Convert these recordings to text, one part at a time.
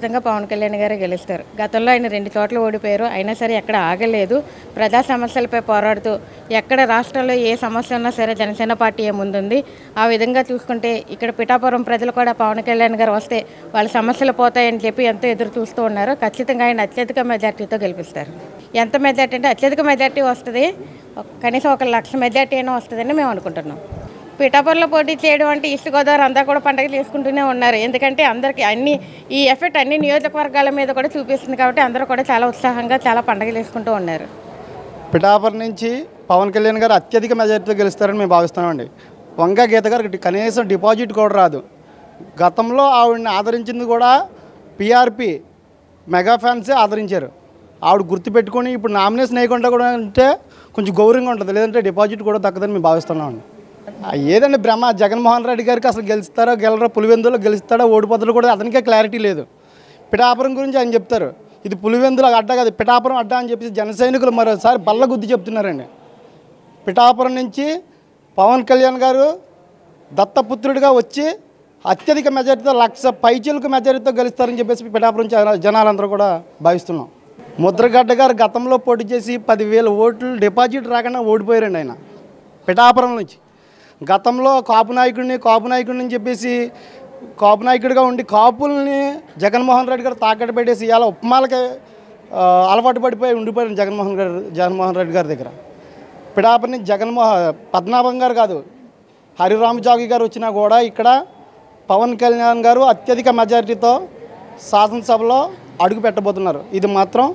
ఖచ్చితంగా పవన్ కళ్యాణ్ గారే గెలుస్తారు. గతంలో ఆయన 2 చోట్ల ఓడిపోయారు. అయినా సరే ఎక్కడ ఆగలేదు. ప్రజా సమస్యలపై పోరాడుతూ ఎక్కడ రాష్ట్రంలో ఏ సమస్య ఉన్నా సరే జనసేన పార్టీ ముందుంది. ఆ విధంగా చూసుకుంటే ఇక్కడ పిఠాపురం ప్రజలు కూడా పవన్ కళ్యాణ్ గారు వస్తే వాళ్ళ సమస్యలు పోతాయని చెప్పి ఎంతో ఎదురు చూస్తూ ఉన్నారు. ఖచ్చితంగా ఆయన అత్యధిక మెజార్టీతో గెలిపిస్తారు. ఎంత మెజార్టీ అంటే అత్యధిక మెజార్టీ వస్తుంది. కనీసం 1,00,000 మెజార్టీ అయినా వస్తుందని మేము అనుకుంటున్నాం. పిఠాపురంలో పోటీ చేయడం అంటే ఈస్ట్ గోదావరి అంతా కూడా పండుగ చేసుకుంటూనే ఉన్నారు. ఎందుకంటే అందరికీ ఈ ఎఫెక్ట్ అన్ని నియోజకవర్గాల మీద కూడా చూపిస్తుంది కాబట్టి అందరూ కూడా చాలా ఉత్సాహంగా చాలా పండుగలు చేసుకుంటూ ఉన్నారు. పిఠాపురం నుంచి పవన్ కళ్యాణ్ గారు అత్యధిక మెజార్టీతో గెలుస్తారని మేము భావిస్తున్నామండి. వంగ గీత గారికి కనీసం డిపాజిట్ కూడా రాదు. గతంలో ఆవిడని ఆదరించింది కూడా పిఆర్పి మెగా ఫ్యాన్సే ఆదరించారు. ఆవిడ గుర్తుపెట్టుకొని ఇప్పుడు నామినేషన్ వేయకుండా కూడా అంటే కొంచెం గౌరవంగా ఉంటుంది. లేదంటే డిపాజిట్ కూడా దక్కదని మేము భావిస్తున్నామండి. ఏదండి బ్రహ్మ జగన్మోహన్ రెడ్డి గారికి అసలు గెలుస్తారో గెలరో, పులివెందులో గెలుస్తాడో ఓడిపోతాడో కూడా అతనికే క్లారిటీ లేదు. పిఠాపురం గురించి ఆయన చెప్తారు ఇది పులివెందుల అడ్డ కాదు పిఠాపురం అడ్డ అని చెప్పేసి జన సైనికులు మరోసారి బల్లగుద్ది చెప్తున్నారండి. పిఠాపురం నుంచి పవన్ కళ్యాణ్ గారు దత్తపుత్రుడిగా వచ్చి అత్యధిక మెజారిటీతో 1,00,000 పైచీలకు మెజారిటీతో గెలుస్తారని చెప్పేసి పిఠాపురం జనాలందరూ కూడా భావిస్తున్నాం. ముద్రగడ్డ గారు గతంలో పోటీ చేసి 10,000 ఓట్లు డిపాజిట్ రాకుండా ఓడిపోయారండి ఆయన పిఠాపురం నుంచి. గతంలో కాపు నాయకుడిని చెప్పేసి కాపు నాయకుడిగా ఉండి కాపుల్ని జగన్మోహన్ రెడ్డి గారు తాకట్టు పెట్టేసి ఇలా ఉప్మాలకి అలవాటు పడిపోయి ఉండిపోయారు జగన్మోహన్ రెడ్డి గారి దగ్గర. పిఠాపురం నుంచి పద్మనాభం గారు కాదు హరిరామజోగి గారు వచ్చినా కూడా ఇక్కడ పవన్ కళ్యాణ్ గారు అత్యధిక మెజారిటీతో శాసనసభలో అడుగు పెట్టబోతున్నారు. ఇది మాత్రం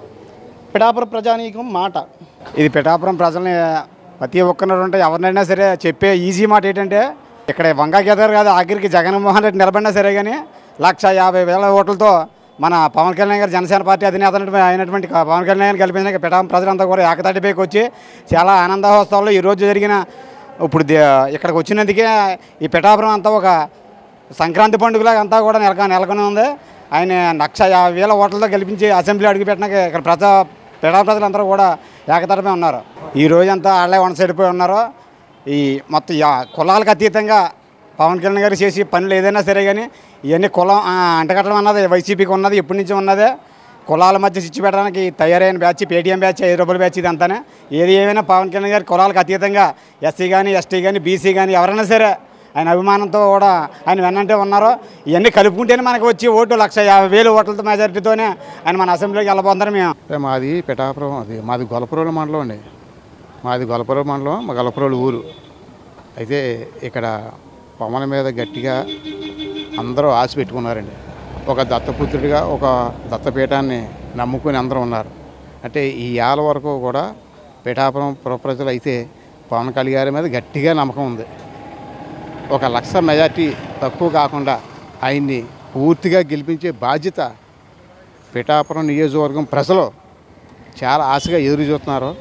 పిఠాపురం ప్రజానీకం మాట. ఇది పిఠాపురం ప్రజల్ని ప్రతి ఒక్కరు ఉంటే ఎవరినైనా సరే చెప్పే ఈజీ మాట ఏంటంటే ఇక్కడ వంగా గీతారు కాదు ఆఖరికి జగన్మోహన్ రెడ్డి నిలబడినా సరే కానీ 1,50,000 ఓట్లతో మన పవన్ కళ్యాణ్ గారు జనసేన పార్టీ అధినేత అయినటువంటి పవన్ కళ్యాణ్ గారిని గెలిపించిన పిఠాపురం ప్రజలంతా కూడా ఏకతాటిపైకి వచ్చి చాలా ఆనందోత్సవాల్లో ఈరోజు జరిగిన ఇప్పుడు ఇక్కడికి వచ్చినందుకే ఈ పిఠాపురం అంతా ఒక సంక్రాంతి పండుగలాగా అంతా కూడా నెలకొని ఉంది. ఆయన 1,50,000 ఓట్లతో గెలిపించి అసెంబ్లీ అడుగుపెట్టినాక ఇక్కడ పిఠాపురం ప్రజలందరూ కూడా ఏకతాటిపై ఉన్నారు. ఈ రోజంతా వాళ్ళే వన్ సైడ్ పోయి ఉన్నారు. ఈ మొత్తం కులాలకు అతీతంగా పవన్ కళ్యాణ్ గారు చేసి పనులు ఏదైనా సరే కానీ ఇవన్నీ కులం అంటగట్టడం అన్నది వైసీపీకి ఉన్నది ఎప్పటి నుంచి ఉన్నదే. కులాల మధ్య స్విచ్ పెట్టడానికి తయారైన బ్యాచ్ పేటీఎం బ్యాచ్ ₹5 బ్యాచ్ ఇది అంతానే. ఏది ఏమైనా పవన్ కళ్యాణ్ గారి కులాలకు అతీతంగా ఎస్సీ కానీ ఎస్టీ కానీ బీసీ కానీ ఎవరైనా సరే ఆయన అభిమానంతో కూడా ఆయన వెన్నంటే ఉన్నారో. ఇవన్నీ కలుపుకుంటేనే మనకు వచ్చి ఓటు 1,50,000 ఓట్లతో మెజారిటీతోనే ఆయన మన అసెంబ్లీకి వెళ్ళబోతున్నారు. మేము మాది పిఠాపురం, మాది గొల్లపురం మండలం అండి. మాది గొల్లపురం మండలం, మా గొల్లపురం ఊరు. అయితే ఇక్కడ పవన్ మీద గట్టిగా అందరూ ఆశ పెట్టుకున్నారండి. ఒక దత్తపుత్రుడిగా ఒక దత్తపీఠాన్ని నమ్ముకుని అందరూ ఉన్నారు. అంటే ఈ ఏళ్ళ వరకు కూడా పిఠాపురం ప్రజలు అయితే పవన్ కళ్యాణ్ గారి మీద గట్టిగా నమ్మకం ఉంది. 1,00,000 మెజార్టీ తక్కువ కాకుండా ఆయన్ని పూర్తిగా గెలిపించే బాధ్యత పిఠాపురం నియోజకవర్గం ప్రజలు చాలా ఆశగా ఎదురు చూస్తున్నారు.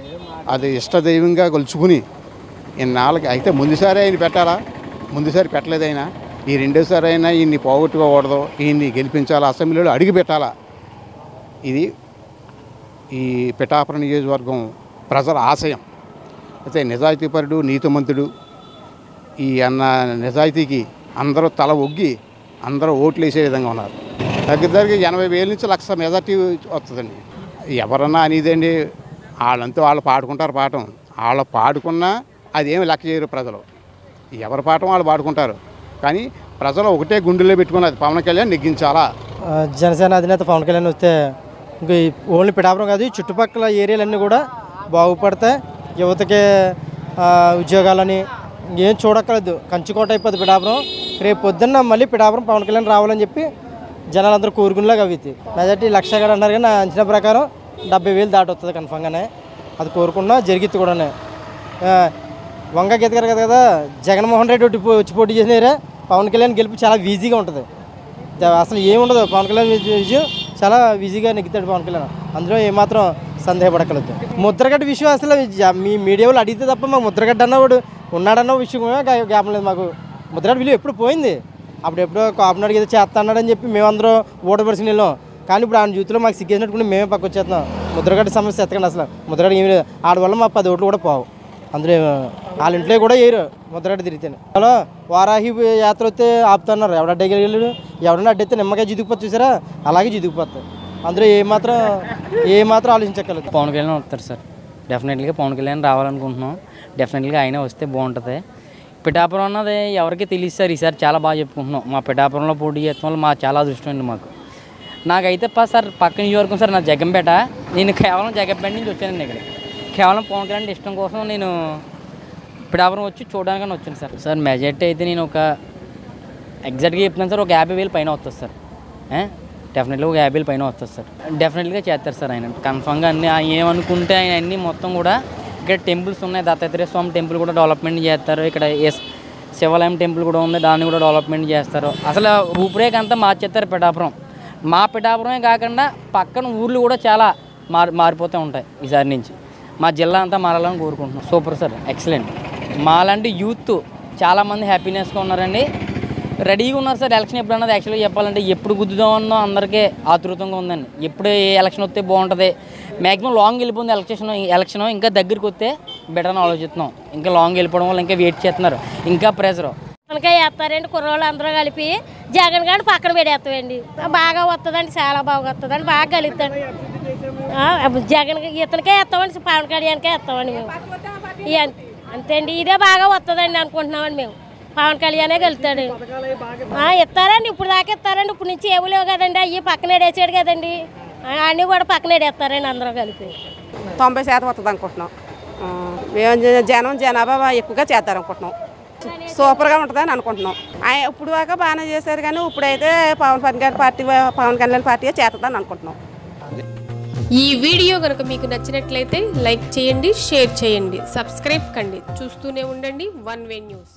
అది ఇష్టదైవంగా కొలుచుకుని ఇన్నాళ్ళకి అయితే ముందుసారి ఆయన పెట్టాలా, ముందుసారి పెట్టలేదు ఆయన. ఈ రెండోసారి అయినా ఈయన్ని పోగొట్టుకోకూడదు, ఈయన్ని గెలిపించాలా, అసెంబ్లీలో అడుగు పెట్టాలా. ఇది ఈ పిఠాపురం నియోజకవర్గం ప్రజల ఆశయం. అయితే నిజాయితీపరుడు, నీతిమంతుడు ఈ నిజాయితీకి అందరూ తల ఒగ్గి అందరూ ఓట్లు వేసే విధంగా ఉన్నారు. దగ్గర 80,000 నుంచి 1,00,000 మెజార్టీ వస్తుందండి. ఎవరన్నా అనేదండి వాళ్ళంతా వాళ్ళు పాడుకుంటారు పాఠం. వాళ్ళు పాడుకున్నా అదేమి లెక్క చేయరు ప్రజలు. ఎవరి పాఠం వాళ్ళు పాడుకుంటారు. కానీ ప్రజలు ఒకటే గుండెల్లో పెట్టుకున్నది పవన్ కళ్యాణ్ నెగ్గించాలా. జనసేన అధినేత పవన్ కళ్యాణ్ వస్తే ఇంక ఓన్లీ పిఠాపురం కాదు చుట్టుపక్కల ఏరియాలన్నీ కూడా బాగుపడతాయి. యువతకి ఉద్యోగాలని ఏం చూడక్కర్లేదు, కంచుకోట అయిపోతుంది పిఠాపురం. రేపు పొద్దున్న మళ్ళీ పిఠాపురం పవన్ కళ్యాణ్ రావాలని చెప్పి జనాలందరూ కోరుకునేలాగా అవితే మెజార్టీ 1,00,000 గారు అన్నారు. కానీ నా అంచనా ప్రకారం 70,000 దాటి వస్తుంది కన్ఫామ్గానే. అది కోరుకున్నా జరిగిద్ది కూడా. వంగ గీత గారు కదా జగన్మోహన్ రెడ్డి వచ్చి పోటీ చేసినారే పవన్ కళ్యాణ్ గెలుపు చాలా ఈజీగా ఉంటుంది. అసలు ఏముండదు, పవన్ కళ్యాణ్ విజయం చాలా ఈజీగా నెగ్గుతాడు పవన్ కళ్యాణ్. అందులో ఏమాత్రం సందేహపడకలేదు. ముద్రగడ్డ విషయం అసలు మీ మీడియా వాళ్ళు అడిగితే తప్ప మాకు ముద్రగడ్డ అన్నవాడు ఉన్నాడన్న విషయం జ్ఞాపం లేదు మాకు. ముద్రగడ్డ విలువ ఎప్పుడు పోయింది. అప్పుడు ఎప్పుడో కాపునాడు ఏదో చేస్తా అన్నాడని చెప్పి మేమందరూ ఓటపరిచిన వెళ్ళాం. కానీ ఇప్పుడు ఆయన జీవితంలో మాకు సిగ్గేసినట్టుకుని మేమే పక్క వచ్చేస్తున్నాం. ముద్రగడ్డ సమస్య ఎత్తకండి అసలు. ముద్రగడ్డ ఏమి లేదు, ఆడ వల్ల మా 10 ఓట్లు కూడా పోవు. అందులో వాళ్ళ ఇంట్లో కూడా వేయరు ముద్రగడ్డ తిరిగితేనే. అలా వారాహి యాత్ర వస్తే ఆపుతున్నారు. ఎవడు అడ్డగలిగాడు, ఎవడన్నా అడ్డైతే నిమ్మకాయ జిదిగిపోతుంది చూసారా, అలాగే జిదిగిపోతాయి. అందులో ఏమాత్రం ఆలోచించగలదు. పవన్ కళ్యాణ్ వస్తారు సార్, డెఫినెట్లీగా పవన్ కళ్యాణ్ రావాలనుకుంటున్నాం. డెఫినెట్లీగా ఆయన వస్తే బాగుంటుంది. పిఠాపురం అన్నది ఎవరికి తెలియదు సార్, ఈసారి చాలా బాగా చెప్పుకుంటున్నాం. మా పిఠాపురంలో పోటీ చేసిన వాళ్ళు మా చాలా అదృష్టం అండి మాకు. నాకైతే సార్ పక్క నియోజకవర్గం సార్ నా జగంపేట. నేను కేవలం జగంపేట నుంచి వచ్చానండి ఇక్కడ. కేవలం పవన్ కళ్యాణ్ ఇష్టం కోసం నేను పిఠాపురం వచ్చి చూడడానికని వచ్చాను సార్. సార్ మెజార్టీ అయితే నేను ఒక ఎగ్జాక్ట్గా చెప్తున్నాను సార్, ఒక 50,000 పైన వస్తుంది సార్. డెఫినెట్గా ఒక 50,000 పైన వస్తుంది సార్. డెఫినెట్గా చేస్తారు సార్ ఆయన కన్ఫామ్గా. అన్నీ ఏమనుకుంటే ఆయన అన్నీ మొత్తం కూడా ఇక్కడ టెంపుల్స్ ఉన్నాయి. దత్తాత్రేయ స్వామి టెంపుల్ కూడా డెవలప్మెంట్ చేస్తారు. ఇక్కడ శివాలయం టెంపుల్ కూడా ఉంది, దాన్ని కూడా డెవలప్మెంట్ చేస్తారు. అసలు రూపురేఖ అంతా మార్చేస్తారు పిఠాపురం. మా పిఠాపురమే కాకుండా పక్కన ఊర్లు కూడా చాలా మారిపోతూ ఉంటాయి ఈసారి నుంచి. మా జిల్లా అంతా మారాలని కోరుకుంటున్నాం. Super sir, excellent. మాలాంటి యూత్ చాలామంది హ్యాపీనెస్గా ఉన్నారండి, రెడీగా ఉన్నారు సార్. ఎలక్షన్ ఎప్పుడు అన్నది యాక్చువల్గా చెప్పాలంటే ఎప్పుడు గుద్దుదామన్నో అందరికీ ఆతృతంగా ఉందండి. ఎప్పుడు ఏ ఎలక్షన్ వస్తే బాగుంటుంది. మ్యాక్సిమం లాంగ్ వెళ్ళిపోయింది ఎలక్షన్ ఇంకా దగ్గరికి వస్తే బెటర్ అని ఆలోచిస్తున్నాం. ఇంకా లాంగ్ వెళ్ళిపోవడం వల్ల ఇంకా వెయిట్ చేస్తున్నారు, ఇంకా ప్రెషర్. ఇంకా వేస్తారండి కుర్రోళ్ళు అందరూ కలిపి. జగన్ గారిని పక్కన పెడేస్తామండి. బాగా వస్తుందండి, చాలా బాగా వస్తుందండి, బాగా కలుగుతాడు. జగన్ ఇతనికే వేస్తామండి, పవన్ కళ్యాణ్కే వేస్తామండి మేము. అంతే అండి, ఇదే బాగా వస్తుందండి అనుకుంటున్నామండి మేము. పవన్ కళ్యాణే గెలుస్తాడు. ఇస్తారండి, ఇప్పుడు దాకా ఇస్తారండి. ఇప్పుడు నుంచి ఏమీ లేవు కదండి, అవి పక్కన వేసాడు కదండి, అన్నీ కూడా పక్కన వేస్తారండి అందరూ కలిపి. 90% వస్తుంది అనుకుంటున్నాం. మేము జనాభా ఎక్కువగా చేద్దారనుకుంటున్నాం. సూపర్గా ఉంటుందని అనుకుంటున్నాం. ఇప్పుడు దాకా బాగానే చేశారు, కానీ ఇప్పుడైతే పవన్ కళ్యాణ్ పార్టీ చేస్తుందని అనుకుంటున్నాం. ఈ వీడియో కనుక మీకు నచ్చినట్లయితే లైక్ చేయండి, షేర్ చేయండి, సబ్స్క్రైబ్ కండి. చూస్తూనే ఉండండి వన్ వే న్యూస్.